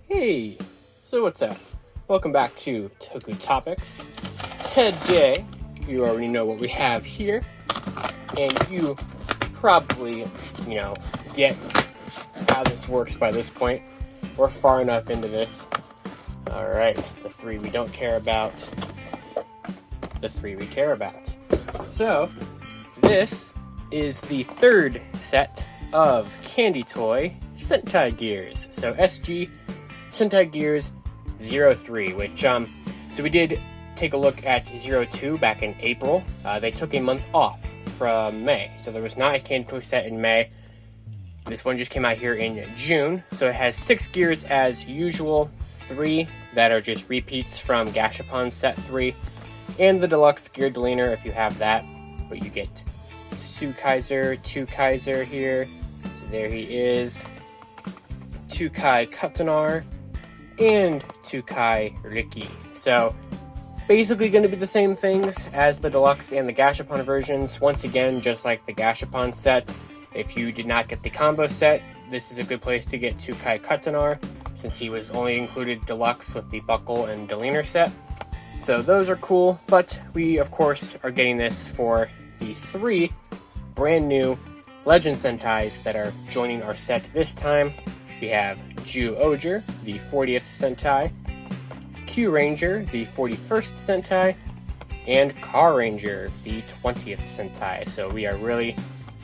Hey, so what's up? Welcome back to Toku Topics. Today, you already know what we have here, and you probably, get how this works by this point. We're far enough into this. Alright, the three we don't care about. The three we care about. So, this is the third set of Candy Toy Sentai Gears. So, SG Sentai Gears 03, which, so we did take a look at 02 back in April. They took a month off from May, so there was not a Candy Toy set in May. This one just came out here in June, so it has 6 gears as usual, 3 that are just repeats from Gashapon set 3, and the deluxe gear deleter if you have that, but you get TwoKaiser here, so there he is, TwoKaiCutanner, and TwoKaiRicky. So basically going to be the same things as the deluxe and the Gashapon versions. Once again, just like the Gashapon set, if you did not get the combo set, this is a good place to get TwoKaiCutanner, since he was only included deluxe with the buckle and deleter set. So those are cool, but we of course are getting this for the 3 brand new Legend Sentais that are joining our set this time. We have Zyuohger, the 40th Sentai, Kyuranger, the 41st Sentai, and Carranger, the 20th Sentai. So we are really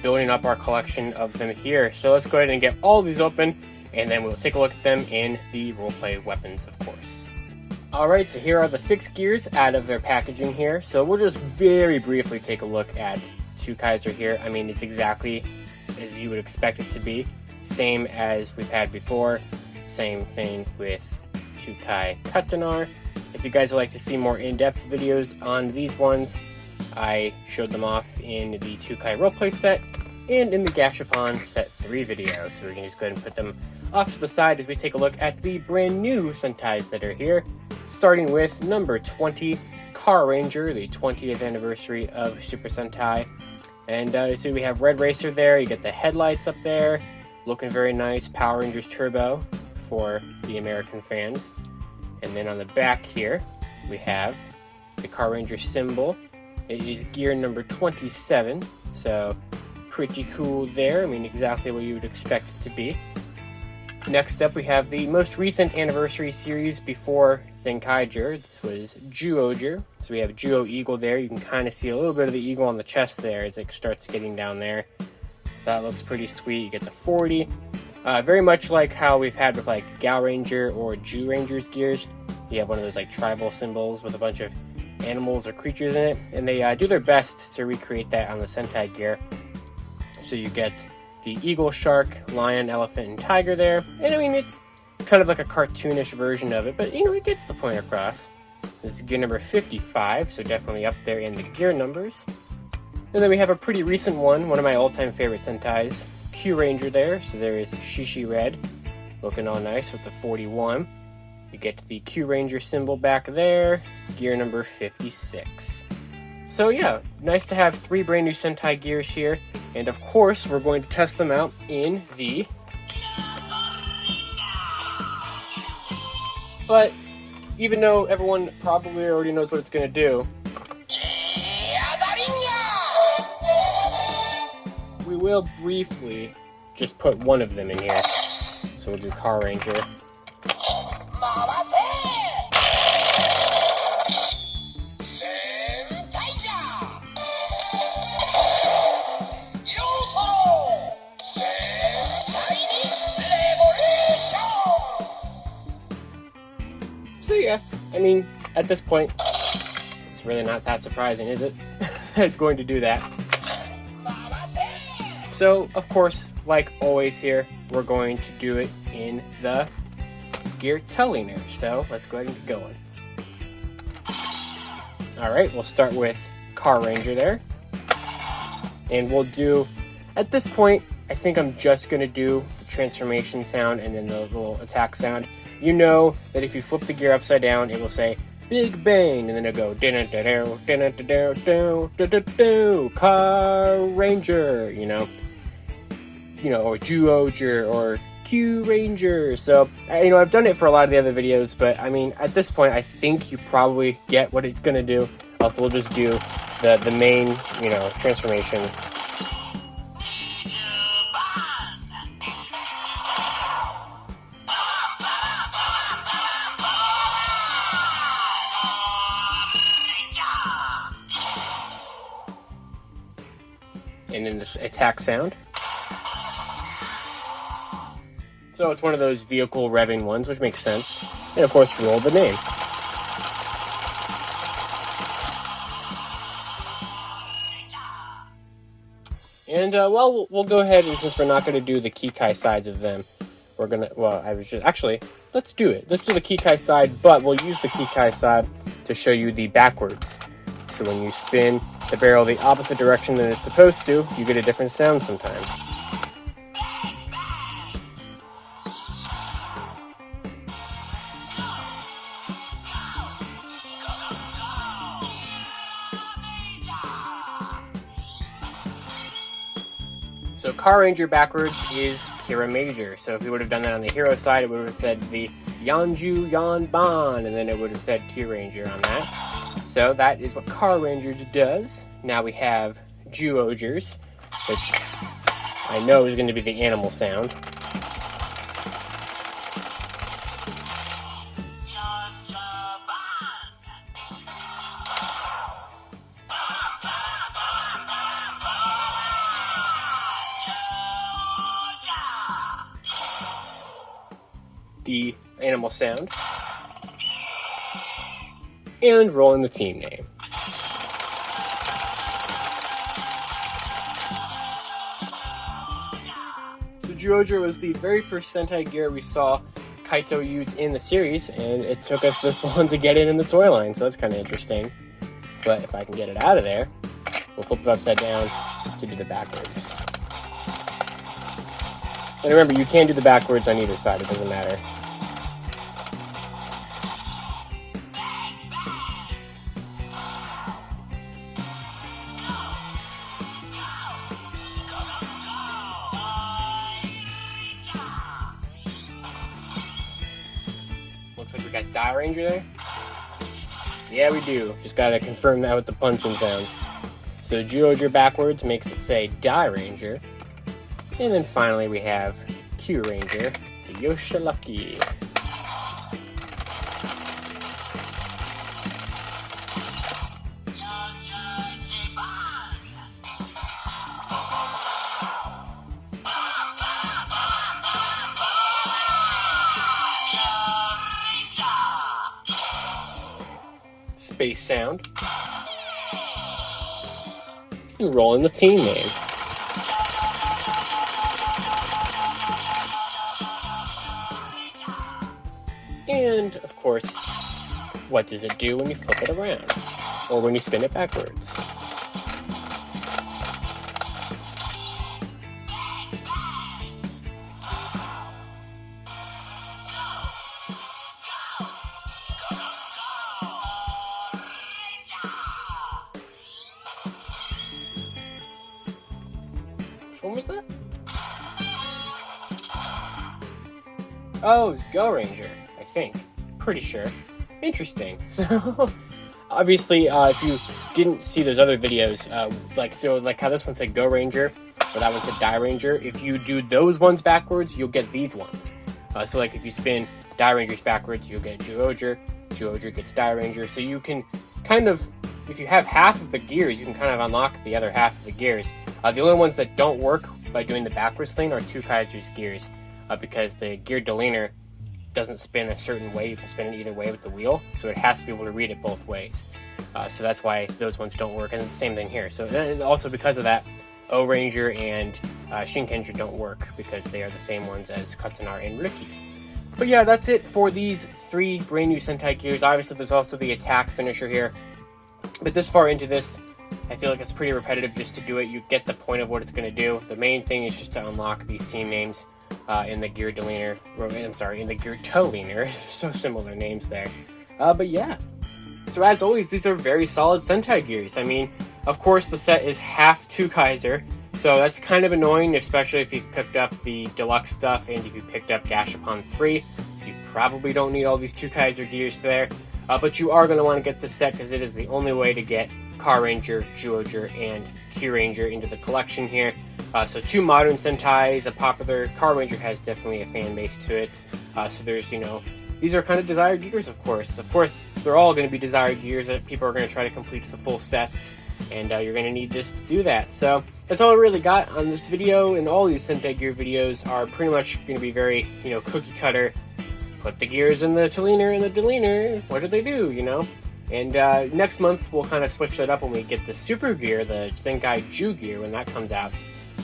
building up our collection of them here. So let's go ahead and get all of these open, and then we'll take a look at them in the roleplay weapons, of course. Alright, so here are the 6 gears out of their packaging here. So we'll just very briefly take a look at TwoKaiser here. I mean, it's exactly as you would expect it to be. Same as we've had before. Same thing with TwoKaiCutanner. If you guys would like to see more in-depth videos on these ones, I showed them off in the 2Kai roleplay set and in the Gashapon set 3 video. So we can just go ahead and put them off to the side as we take a look at the brand new Sentais that are here. Starting with number 20, Carranger, the 20th anniversary of Super Sentai. And so we have Red Racer there, you get the headlights up there, looking very nice, Power Rangers Turbo for the American fans. And then on the back here, we have the Carranger symbol. It is gear number 27, so pretty cool there. I mean, exactly what you would expect it to be. Next up, we have the most recent anniversary series before Zenkaiger. This was Zyuohger. So we have Zyuo-eagle there. You can kind of see a little bit of the eagle on the chest there as it starts getting down there. That looks pretty sweet. You get the 40. Very much like how we've had with like Dairanger or Zyuoranger's gears. You have one of those like tribal symbols with a bunch of animals or creatures in it, and they do their best to recreate that on the Sentai gear. So you get the eagle, shark, lion, elephant, and tiger there. And I mean, it's kind of like a cartoonish version of it, but it gets the point across. This is gear number 55, so definitely up there in the gear numbers. And then we have a pretty recent one of my all-time favorite Sentais, Kyuranger there. So there is Shishi Red, looking all nice with the 41. You get the Kyuranger symbol back there, gear number 56. So yeah, nice to have 3 brand new Sentai gears here. And of course, we're going to test them out in the... But even though everyone probably already knows what it's going to do, we will briefly just put one of them in here. So we'll do Carranger. So yeah, I mean, at this point, it's really not that surprising, is it? It's going to do that. So, of course, like always here, we're going to do it in the gear deleter. So, let's go ahead and get going. Alright, we'll start with Carranger there. And we'll do, at this point, I think I'm just going to do the transformation sound and then the little attack sound. You know that if you flip the gear upside down, it will say Big Bang, and then it'll go Carranger, or Zyuohger, or Kyuranger. So, you know, I've done it for a lot of the other videos, but I mean, at this point, I think you probably get what it's gonna do. Also, we'll just do the main, you know, transformation. And then this attack sound. So it's one of those vehicle revving ones, which makes sense. And of course, roll the name. And, well, we'll go ahead, and since we're not going to do the Kikai sides of them, we're going to, well, actually, let's do it. Let's do the Kikai side, but we'll use the Kikai side to show you the backwards. So when you spin the barrel the opposite direction than it's supposed to, you get a different sound sometimes. So Carranger backwards is Kiramager. So if we would have done that on the hero side, it would have said the Yon-jyuu-bang, and then it would have said Kyuranger on that. So that is what Carranger does. Now we have Zyuohgers, which I know is going to be the animal sound. The animal sound, and rolling the team name. So Zyuohger was the very first Sentai gear we saw Kaito use in the series, and it took us this long to get it in the toy line, so that's kind of interesting. But if I can get it out of there, we'll flip it upside down to do the backwards. And remember, you can do the backwards on either side, it doesn't matter. Looks like we got Dairanger there. Yeah, we do. Just gotta confirm that with the punching sounds. So Zyuohger backwards makes it say Dairanger. And then finally we have Kyuranger, the Yoshilucky. Space sound. And rolling the team name. And, of course, what does it do when you flip it around? Or when you spin it backwards? Which one was that? Oh, it's Dairanger, I think. Pretty sure. Interesting. So, obviously, if you didn't see those other videos, like how this one said Go-Ranger, or that one said Dairanger, if you do those ones backwards, you'll get these ones. So, like, if you spin Dairangers backwards, you'll get Zyuohger. Zyuohger gets Dairanger. So you can kind of, if you have half of the gears, you can kind of unlock the other half of the gears. The only ones that don't work by doing the backwards thing are TwoKaiser's gears, because the gear deleter doesn't spin a certain way. You can spin it either way with the wheel, so it has to be able to read it both ways. So that's why those ones don't work, and the same thing here. So also because of that, O-Ranger and Shinkenger don't work, because they are the same ones as Cutanner and Ricky. But yeah, that's it for these 3 brand new Sentai gears. Obviously, there's also the attack finisher here. But this far into this, I feel like it's pretty repetitive just to do it. You get the point of what it's going to do. The main thing is just to unlock these team names in the gear deleter. In the gear toe leaner. So similar names there. But yeah. So as always, these are very solid Sentai gears. I mean, of course, the set is half TwoKaiser, So that's kind of annoying, especially if you've picked up the deluxe stuff and if you picked up Gashapon 3. You probably don't need all these TwoKaiser gears there. But you are going to want to get this set because it is the only way to get Carranger, Zyuohger, and Kyuranger into the collection here. So 2 modern Sentais, a popular Carranger has definitely a fan base to it. So there's, these are kind of desired gears, of course. Of course, they're all going to be desired gears that people are going to try to complete the full sets, and you're going to need this to do that. So that's all I really got on this video, and all these Sentai Gear videos are pretty much going to be very, cookie cutter. Put the gears in the Toliner and the Deliner. What do they do, And next month, we'll kind of switch that up when we get the Super Gear, the Zenkaiger gear, when that comes out.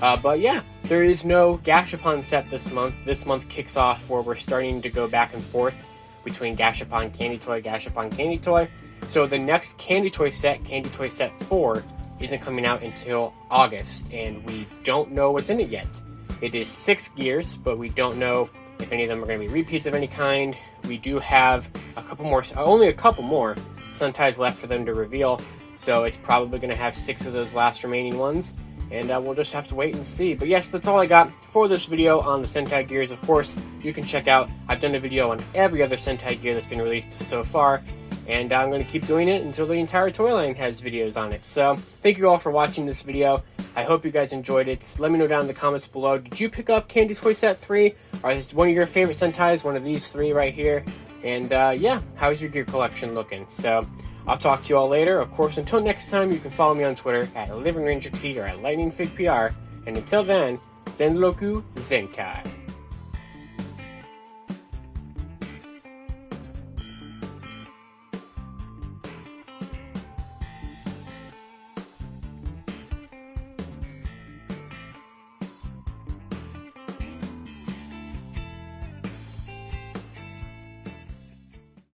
But yeah, there is no Gashapon set this month. This month kicks off where we're starting to go back and forth between Gashapon, Candy Toy, Gashapon, Candy Toy. So the next Candy Toy set, Candy Toy Set 4, isn't coming out until August, and we don't know what's in it yet. It is 6 gears, but we don't know if any of them are going to be repeats of any kind. We do have only a couple more Sentais left for them to reveal, so it's probably going to have 6 of those last remaining ones, and we'll just have to wait and see. But yes, that's all I got for this video on the Sentai Gears. Of course, you can check out, I've done a video on every other Sentai Gear that's been released so far, and I'm going to keep doing it until the entire toy line has videos on it. So, thank you all for watching this video. I hope you guys enjoyed it. Let me know down in the comments below, did you pick up Candy Toy Set 3? Or is one of your favorite Sentais one of these 3 right here? And yeah, how's your gear collection looking? So, I'll talk to you all later. Of course, until next time, you can follow me on Twitter at LivingRangerKey or at LightningFigPR. And until then, Senroku Zenkai.